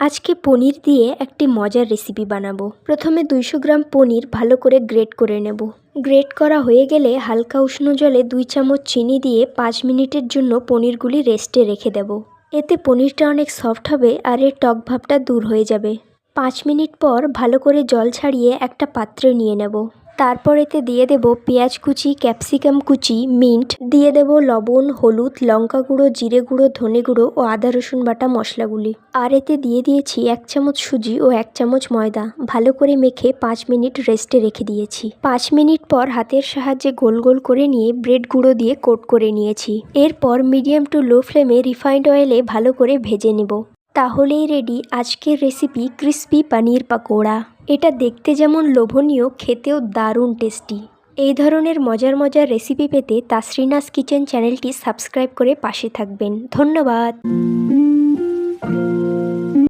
আজকে পনির দিয়ে একটি মজার রেসিপি বানাবো। প্রথমে 200 গ্রাম পনির ভালো করে গ্রেট করে নেব। গ্রেট করা হয়ে গেলে হালকা উষ্ণ জলে 2 চামচ চিনি দিয়ে 5 মিনিটের জন্য পনিরগুলি রেস্টে রেখে দেব। এতে পনিরটা অনেক সফট হবে আর এর টক ভাবটা দূর হয়ে যাবে। 5 মিনিট পর ভালো করে জল ছাড়িয়ে একটা পাত্রে নিয়ে নেব। তারপর এতে দিয়ে দেব পেঁয়াজ কুচি, ক্যাপসিকাম কুচি, মিন্ট, দিয়ে দেব লবণ, হলুদ, লঙ্কা গুঁড়ো, জিরে গুঁড়ো, ধনে গুঁড়ো ও আদা রসুন বাটা মশলাগুলি। আর এতে দিয়ে দিয়েছি 1 চামচ সুজি ও 1 চামচ ময়দা। ভালো করে মেখে 5 মিনিট রেস্টে রেখে দিয়েছি। 5 মিনিট পর হাতের সাহায্যে গোল গোল করে নিয়ে ব্রেড গুঁড়ো দিয়ে কোট করে নিয়েছি। এরপর মিডিয়াম টু লো ফ্লেমে রিফাইন্ড অয়েলে ভালো করে ভেজে নেব। তাহলেই রেডি আজকের রেসিপি ক্রিস্পি পনির পাকোড়া। এটা দেখতে যেমন লোভনীয়, খেতেও দারুণ টেস্টি। এই ধরনের মজার মজার রেসিপি পেতে তাসরিনাস কিচেন চ্যানেলটি সাবস্ক্রাইব করে পাশে থাকবেন। ধন্যবাদ।